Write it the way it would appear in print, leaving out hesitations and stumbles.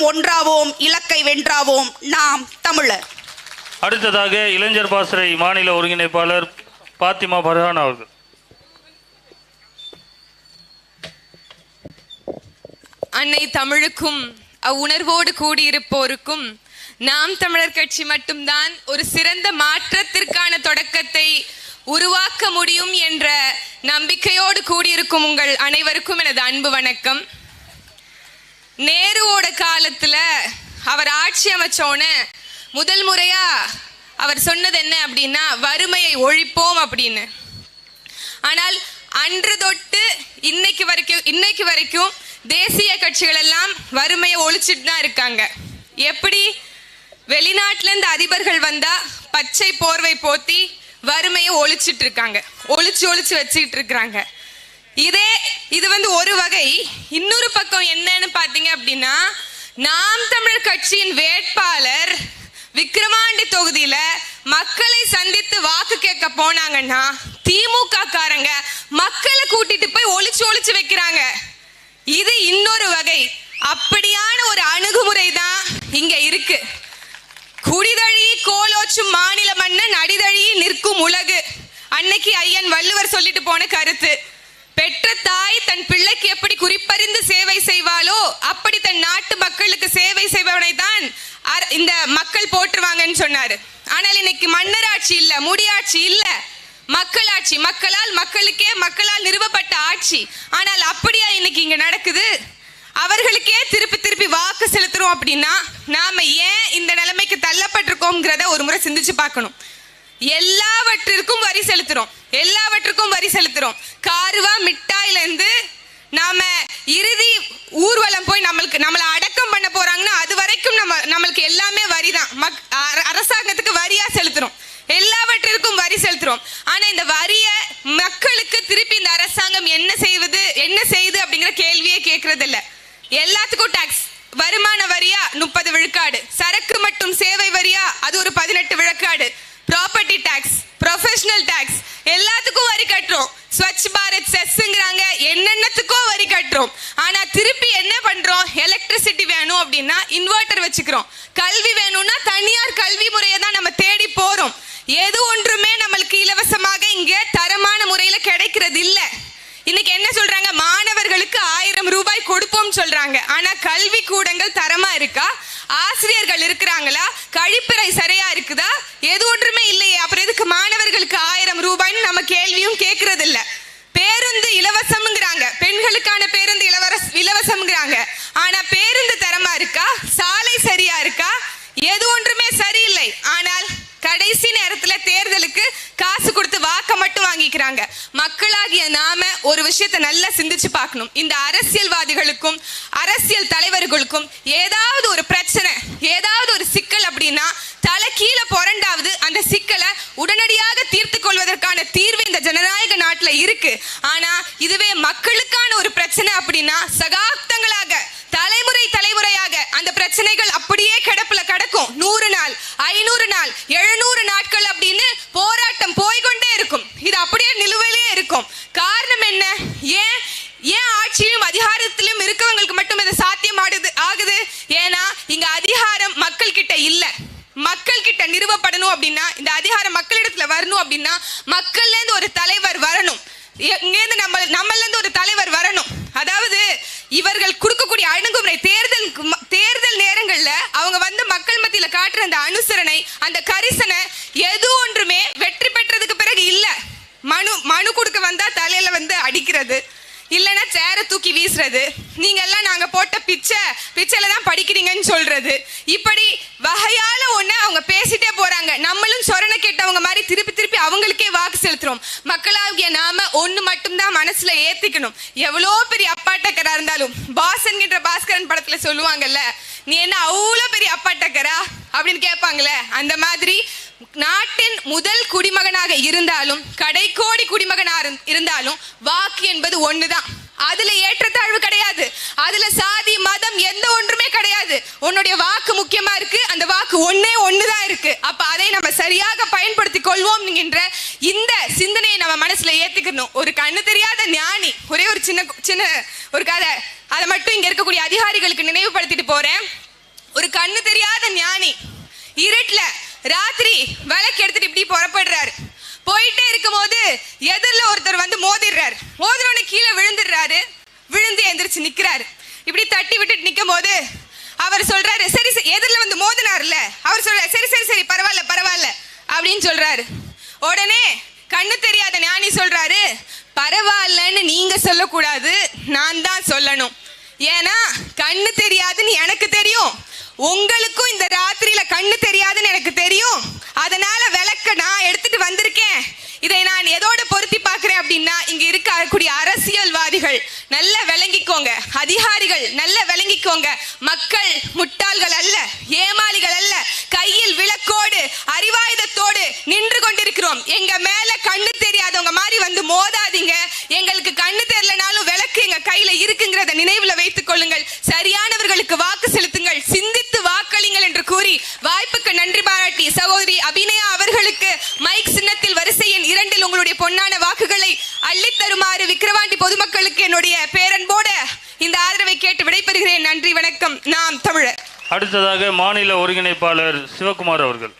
ஒன்றாவோம், இலக்கை வென்றாவோம், நாம் தமிழர். அடுத்ததாக இளைஞர் பாசறை மாநில ஒருங்கிணைப்பாளர் பாத்திமா பர்ஹான் அவர்கள். அன்னை தமிழுக்கும் அவ்வுணர்வோடு கூடியிருப்போருக்கும் நாம் தமிழர் கட்சி மட்டும்தான் ஒரு சிறந்த மாற்றத்திற்கான தொடக்கத்தை உருவாக்க முடியும் என்ற நம்பிக்கையோடு கூடியிருக்கும் உங்கள் அனைவருக்கும் எனது அன்பு வணக்கம். நேருவோட காலத்துல அவர் ஆட்சி அமைச்சோன முதல் முறையா அவர் சொன்னது என்ன அப்படின்னா, வறுமையை ஒழிப்போம் அப்படின்னு. ஆனால் அன்று தொட்டு இன்னைக்கு வரைக்கும் தேசிய கட்சிகள் எல்லாம் வறுமையை ஒழிச்சிட்டு தான் இருக்காங்க. எப்படி? வெளிநாட்டுல இருந்து அதிபர்கள் வந்தா பச்சை போர்வை போத்தி வறுமையை ஒழிச்சிட்டு இருக்காங்க, ஒழிச்சு வச்சுக்கிட்டு இருக்கிறாங்க. இது ஒரு வகை. இன்னொரு பக்கம் என்னன்னு பாத்தீங்க அப்படின்னா, நாம் தமிழர் கட்சியின் வேட்பாளர் விக்கிரவாண்டி தொகுதியில மக்களை சந்தித்து வாக்கு கேட்க போனாங்கன்னா திமுக காரங்க மக்களை கூட்டிட்டு போய் ஒழிச்சு வைக்கிறாங்க. இது இன்னொரு வகை. அப்படியான ஒரு அணுகுமுறை தான் இங்க இருக்கு. குடிதழி கோலோச்சும் மாநில மன்னன் அடிதழி நிற்கும் உலகு. அன்னைக்கு ஐயன் வள்ளுவர் சொல்லிட்டு போன கருத்து. பெற்ற தாய் தன் பிள்ளைக்கு எப்படி குறிப்பறிந்து சேவை செய்வாளோ அப்படி தன் நாட்டு மக்களுக்கு சேவை செய்பவனை தான் இந்த மக்கள் போற்றுவாங்கன்னு சொன்னாரு. ஆனால் இன்னைக்கு மன்னராட்சி இல்ல, முடியாட்சி இல்ல, மக்களாட்சி. மக்களால் நிறுவப்பட்ட ஆட்சி. ஆனால் அப்படியா இன்னைக்கு இங்க நடக்குது? அவர்களுக்கே திருப்பி வாக்கு செலுத்துறோம் அப்படின்னா நாம ஏன் இந்த நிலைமைக்கு தள்ளப்பட்டிருக்கோம்ங்கிறத ஒரு முறை சிந்திச்சு பார்க்கணும். எல்லாவற்றிற்கும் வரி செலுத்துறோம். காருவா மிட்டாயில இருந்து நாம இறுதி ஊர்வலம் போய் நம்மளை அடக்கம் பண்ண போறாங்கன்னா அது வரைக்கும் நம்மளுக்கு எல்லாமே வரிதான். அரசாங்கத்துக்கு வரியா செலுத்துறோம், எல்லாவற்றிற்கும் வரி செலுத்துறோம். ஆனா இந்த வரிய மக்களுக்கு திருப்பி இந்த அரசாங்கம் என்ன செய்யுது அப்படிங்கிற கேள்வியே கேட்கறது இல்ல. எல்லாத்துக்கும் டாக்ஸ். வருமான வரியா 30 விழுக்காடு, சரக்கு மற்றும் சேவை வரியா அது ஒரு 18 விழுக்காடு, ப்ராப்பர்ட்டி டாக்ஸ், ப்ரொஃபஷனல் டாக்ஸ், எல்லாத்துக்கும் வரி கட்டுறோம். ஸ்வச் பாரத் செஸ்ங்கிறாங்க, என்னென்னத்துக்கோ வரி கட்டுறோம். ஆனா திருப்பி என்ன பண்றோம்? எலக்ட்ரிசிட்டி வேணும் அப்படின்னா இன்வெர்டர் வச்சுக்கிறோம். கல்வி வேணும்னா தனியார் கல்வி முறையை தான் நம்ம தேடி போறோம். எது ஒன்றுமே நம்மளுக்கு இலவசமாக இங்க தரமான முறையில கிடைக்கிறது இல்ல. இன்னைக்கு என்ன சொல்றாங்க? மாணவர்களுக்கு 1000 ரூபாய் கொடுப்போம் சொல்றாங்க. ஆனா கல்வி கூடங்கள் தரமா இருக்கா? ஆசிரியர்கள் இருக்கிறாங்களா? கழிப்பறை சரியா இருக்குதா? எது ஒன்றுமே இல்லையே. அப்புறம் எதுக்கு மாணவர்களுக்கு 1000 ரூபாய்ன்னு நம்ம கேள்வியும் கேட்கறது இல்ல. பேருந்து இலவசம்ங்கிறாங்க, பெண்களுக்கான பேருந்து இலவசம்ங்கிறாங்க. ஆனா பேருந்து தரமா இருக்கா? சாலை சரியா இருக்கா? எது ஒன்றுமே சரியில்லை. ஆனால் கடைசி நேரத்துல தேர்தலுக்கு காசு கொடுத்து வாக்க மட்டும் வாங்கிக்கிறாங்க. மக்களாகிய நாம ஒரு விஷயத்தை நல்லா சிந்திச்சு பார்க்கணும். இந்த அரசியல்வாதிகளுக்கும் அரசியல் தலைவர்களுக்கும் ஏதாவது ஒரு பிரச்சனை, ஏதாவது ஒரு சிக்கல் அப்படின்னா தலை கீழே புரண்டாவது அந்த சிக்கலை உடனடியாக தீர்த்து கொள்வதற்கான தீர்வு இந்த ஜனநாயக நாட்டுல இருக்கு. ஆனா இதுவே மக்களுக்கான ஒரு பிரச்சனை அப்படின்னா சகாப்தங்களாக தலைமுறையாக அந்த பிரச்சனைகள் அப்படியே கிடப்புல கிடக்கும். 100 நாள், 500 நாள், 700 நாட்கள் அப்படின்னு போராட்டம் போய்கொண்டே இருக்கும். இது அப்படியே நிலுவையிலே இருக்கும். காரணம் என்ன? ஏன் ஆட்சியிலும் அதிகாரத்திலும் இருக்கவங்களுக்கு மட்டும் இது சாத்தியம் ஆகுது? ஏன்னா இங்க அதிகாரம் மக்கள் கிட்ட இல்ல. மக்கள் கிட்ட நிறுவப்படணும் அப்படின்னா, இந்த அதிகாரம் மக்களிடத்துல வரணும் அப்படின்னா மக்கள்ல இருந்து ஒரு தலைவர் வரணும். இங்கேருந்து நம்மள இருந்து ஒரு தலைவர் வரணும். அதாவது இவர்கள் கொடுக்கக்கூடிய அணுகுமுறை, தேர்தல் நேரங்கள்ல அவங்க மக்கள் மத்தியில காட்டுற அந்த அனுசரணை, அந்த கரிசனை எது ஒன்றுமே வெற்றி பெற்றதுக்கு பிறகு இல்ல. மனு கொடுக்க வந்தா தலையில அடிக்கிறது, இல்லைன்னா சேர தூக்கி வீசுறது, நீங்க எல்லாம் நாங்க போட்ட பிச்சையில தான் படிக்கிறீங்கன்னு சொல்றது, இப்படி வகையால ஒண்ணு அவங்க பேசிட்டே போறாங்க. நம்மளும் சொரணை கேட்டவங்க மாதிரி திருப்பி அவங்களுக்கே வாக்கு செலுத்துறோம். மக்களாகிய நாம ஒண்ணு மட்டும்தான் மனசுல ஏத்திக்கணும். எவ்வளோ பெரிய அப்பாட்டக்கரா இருந்தாலும், பாஸ்கரன் பாஸ்கரன் படத்துல சொல்லுவாங்கல்ல, நீ என்ன அவ்வளோ பெரிய அப்பாட்டக்கரா அப்படின்னு கேட்பாங்களே, அந்த மாதிரி நாட்டின் முதல் குடிமகனாக இருந்தாலும் கடைக்கோடி குடிமகனாக இருந்தாலும் வாக்கு என்பது ஒண்ணுதான். அதுல ஏற்றத்தாழ்வு கிடையாது, அதுல சாதி மதம் எந்த ஒன்றுமே கிடையாது. உன்னுடைய வாக்கு முக்கியமா இருக்கு, அந்த வாக்கு ஒண்ணுதான் இருக்கு. அப்ப அதை நம்ம சரியாக பயன்படுத்தி கொள்வோம் என்கின்ற இந்த சிந்தனையை நம்ம மனசுல ஏத்துக்கணும். ஒரு கண்ணு தெரியாத ஞானி, ஒரே ஒரு சின்ன ஒரு கதை, அதை மட்டும் இங்க இருக்கக்கூடிய அதிகாரிகளுக்கு நினைவுபடுத்திட்டு போறேன். ஒரு கண்ணு தெரியாத ஞானி இருட்டுல ராத்திரி விளக்கு எடுத்துட்டு இப்படி புறப்படுறாரு. போயிட்டே இருக்கும்போது எதிரில் ஒருத்தர் வந்து மோதிடுறாரு. மோதிரோன்னு கீழே விழுந்துடுறாரு. விழுந்து எந்திரிச்சு நிக்கிறாரு. இப்படி தட்டி விட்டுட்டு நிற்கும் போது அவர் சொல்றாரு, சரி எதிரில் வந்து மோதினார்ல, அவர் சொல்றாரு, சரி சரி சரி பரவாயில்ல பரவாயில்ல அப்படின்னு சொல்றாரு. உடனே கண்ணு தெரியாத ஞானி சொல்றாரு, பரவாயில்லன்னு நீங்க சொல்லக்கூடாது, நான் தான் சொல்லணும். ஏன்னா கண்ணு தெரியாதுன்னு எனக்கு தெரியும், உங்களுக்கும் இந்த ராத்திரியில கண்ணு தெரியாதுன்னு எனக்கு தெரியும். அதனால விளக்க நான் எடுத்துட்டு வந்திருக்கேன். இதை நான் எதோட பொருத்தி பார்க்கிறேன் அப்படின்னா, இங்க இருக்கக்கூடிய அரசியல்வாதிகள் நல்ல விளங்கிக்கோங்க, அதிகாரிகள் நல்ல விளங்கிக்கோங்க. மக்கள் முட்டாள்கள் அல்ல, ஏமாளிகள் அல்ல. கையில் விளக்கோடு அறிவாயுதத்தோடு நின்று கொண்டிருக்கிறோம். எங்க மேல கண்ணு தெரியாதவங்க மாதிரி வந்து மோதாதீங்க. எங்களுக்கு கண்ணு தெரியலனாலும் விளக்கு எங்க கையில இருக்குங்கிறத நினைவுல வைத்துக் கொள்ளுங்கள். சரியானவர்களுக்கு வாக்கு செலுத்துங்கள், சிந்தித்து வாக்களிங்கள் என்று கூறி வாய்ப்புக்கு நன்றி பாராட்டி சகோதரி அபிநயா அவர்களுக்கு மைக் சின்னத்தில் வரிசையின் 2 உங்களுடைய பொன்னான வாக்குகளை அள்ளித் தருமாறு விக்கிரவாண்டி பொதுமக்களுக்கு என்னுடைய பேரன்போட இந்த ஆதரவை கேட்டு விடைபெறுகிறேன். நன்றி, வணக்கம். நாம் தமிழர். அடுத்ததாக மாநில ஒருங்கிணைப்பாளர் சிவகுமார் அவர்கள்.